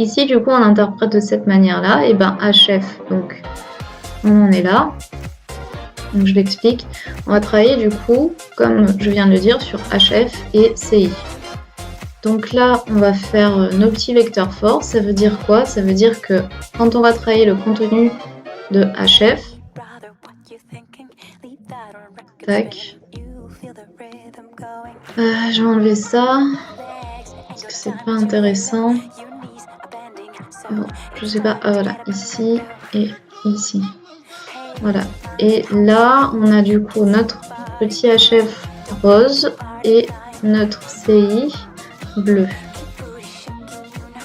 ici, du coup, on interprète de cette manière-là. Et ben HF, donc on en est là. Donc je l'explique. On va travailler du coup, comme je viens de le dire, sur HF et CI. Donc là, on va faire nos petits vecteurs forts. Ça veut dire quoi? Ça veut dire que quand on va travailler le contenu de HF, tac, je vais enlever ça parce que c'est pas intéressant. Bon, je sais pas, voilà, ici et ici. Voilà. Et là, on a du coup notre petit HF rose et notre CI bleu.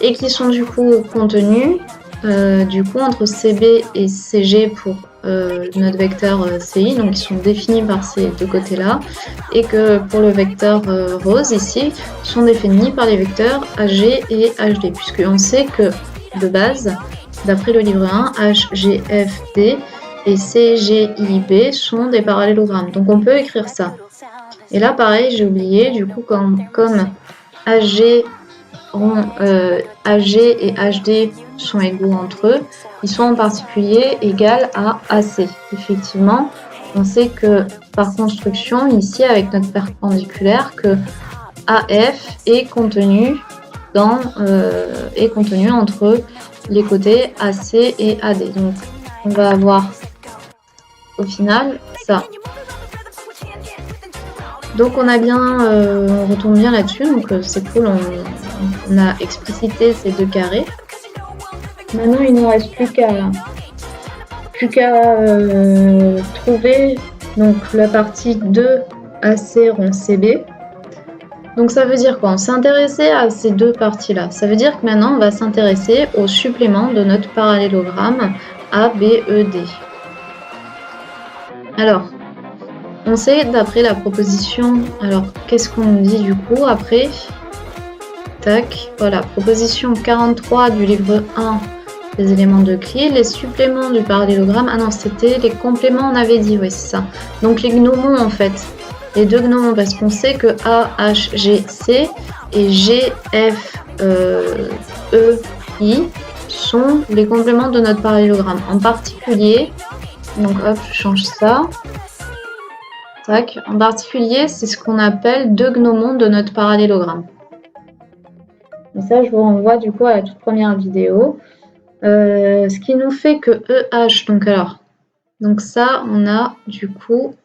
Et qui sont du coup contenus entre CB et CG pour notre vecteur CI, donc ils sont définis par ces deux côtés-là, et que pour le vecteur rose ici, sont définis par les vecteurs HG et HD, puisqu'on sait que de base, d'après le livre 1, HGFD et CGIB sont des parallélogrammes, donc on peut écrire ça. Et là pareil, j'ai oublié, du coup comme HG et HD sont égaux entre eux, ils sont en particulier égaux à AC. Effectivement, on sait que par construction, ici avec notre perpendiculaire, que AF est contenu entre les côtés AC et AD. Donc on va avoir au final ça. Donc on a bien, on retombe bien là-dessus, donc c'est cool, on a explicité ces deux carrés. Maintenant il ne nous reste plus qu'à trouver donc la partie 2 AC rond CB. Donc ça veut dire quoi? On s'est intéressé à ces deux parties-là. Ça veut dire que maintenant on va s'intéresser au supplément de notre parallélogramme ABED. Alors, on sait d'après la proposition, alors qu'est-ce qu'on nous dit du coup après? Tac, voilà, proposition 43 du livre 1 des éléments de Euclide, les suppléments du parallélogramme, ah non c'était les compléments on avait dit, oui c'est ça. Donc les gnomons en fait, les deux gnomons parce qu'on sait que A, H, G, C et G, F, E, I sont les compléments de notre parallélogramme. En particulier, donc hop je change ça. En particulier, c'est ce qu'on appelle deux gnomons de notre parallélogramme. Et ça, je vous renvoie du coup à la toute première vidéo. Ce qui nous fait que EH, donc ça, on a du coup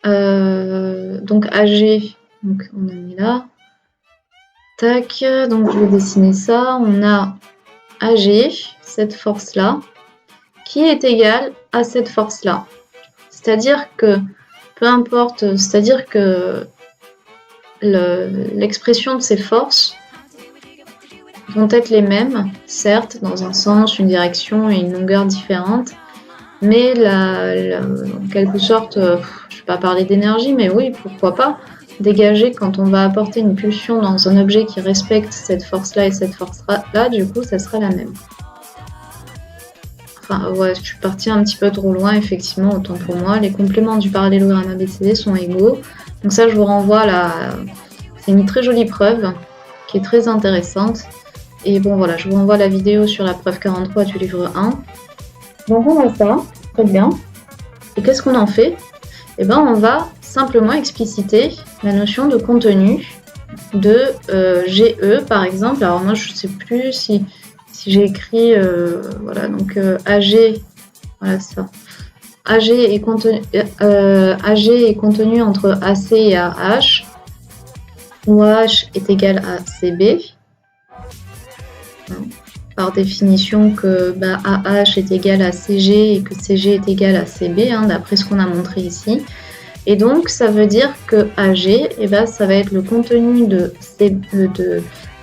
donc AG, donc on a mis là. Tac, donc je vais dessiner ça. On a AG, cette force-là, qui est égale à cette force-là. C'est-à-dire que peu importe, c'est-à-dire que l'expression de ces forces vont être les mêmes, certes, dans un sens, une direction et une longueur différentes, mais en quelque sorte, je ne vais pas parler d'énergie, mais oui, pourquoi pas, dégager quand on va apporter une pulsion dans un objet qui respecte cette force-là et cette force-là, du coup, ça sera la même. Enfin, ouais, je suis partie un petit peu trop loin, effectivement, autant pour moi. Les compléments du parallélogramme ABCD sont égaux. Donc ça, je vous renvoie c'est une très jolie preuve qui est très intéressante. Et bon, voilà, je vous renvoie la vidéo sur la preuve 43 du livre 1. Donc on a ça, très bien. Et qu'est-ce qu'on en fait? Eh bien, on va simplement expliciter la notion de contenu de GE, par exemple. Alors moi, je ne sais plus si j'ai écrit, voilà, donc AG, voilà ça. AG est contenu entre AC et AH, où AH est égal à CB. Par définition que AH est égal à CG et que CG est égal à CB, d'après ce qu'on a montré ici. Et donc, ça veut dire que AG, ça va être le contenu de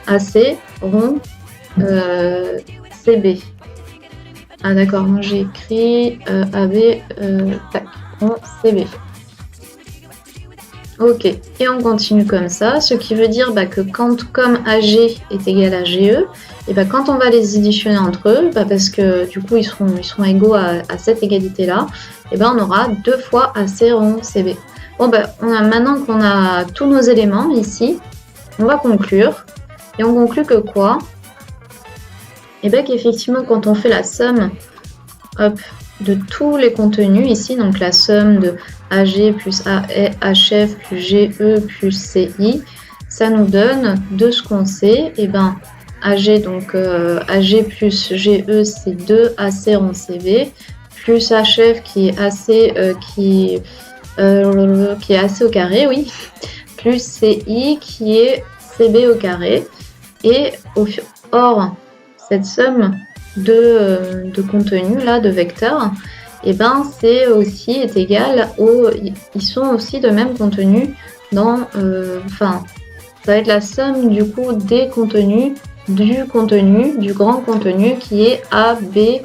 AC rond CB. Ah d'accord, moi j'ai écrit AB rond CB. Ok, et on continue comme ça, ce qui veut dire que comme AG est égal à GE, et quand on va les additionner entre eux, parce que du coup ils seront égaux à cette égalité-là, on aura 2 fois AC rond CB. Bon maintenant qu'on a tous nos éléments ici, on va conclure. Et on conclut que quoi? et bien qu'effectivement, quand on fait la somme, hop, de tous les contenus ici, donc la somme de AG plus HF plus GE plus CI, ça nous donne de ce qu'on sait, et ben AG, donc AG plus GE, c'est 2 AC rond CV, plus HF qui est AC, qui est AC au carré, oui, plus CI qui est CB au carré. Et or, cette somme de contenu là, de vecteurs, et ben c'est aussi est égal au, ils sont aussi de même contenu dans, enfin, ça va être la somme du coup des contenus du grand contenu qui est ABD,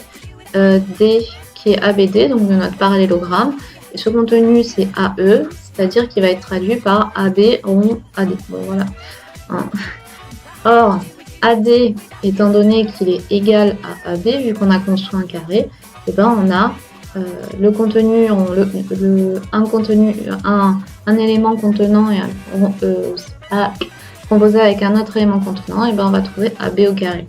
qui est ABD, donc de notre parallélogramme. Et ce contenu c'est AE, c'est-à-dire qu'il va être traduit par AB rond AD. Bon voilà. Or, AD, étant donné qu'il est égal à AB, vu qu'on a construit un carré, et ben on a le contenu, un élément contenant et composé avec un autre élément contenant, et ben on va trouver AB au carré.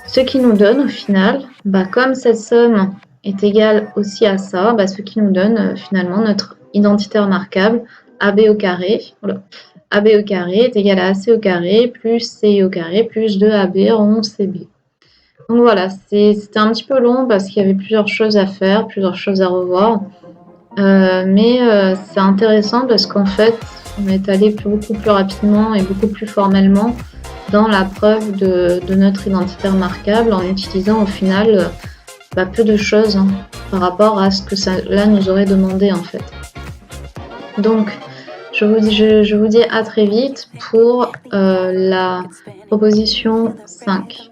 Ce qui nous donne au final, comme cette somme est égale aussi à ça, ce qui nous donne finalement notre identité remarquable AB au carré. Voilà. AB au carré est égal à AC au carré plus CI au carré plus 2AB rond CB. Donc voilà, c'était un petit peu long parce qu'il y avait plusieurs choses à faire, plusieurs choses à revoir. Mais c'est intéressant parce qu'en fait, on est allé beaucoup plus rapidement et beaucoup plus formellement dans la preuve de notre identité remarquable en utilisant au final peu de choses par rapport à ce que cela nous aurait demandé en fait. Donc, je vous dis à très vite pour la proposition 5.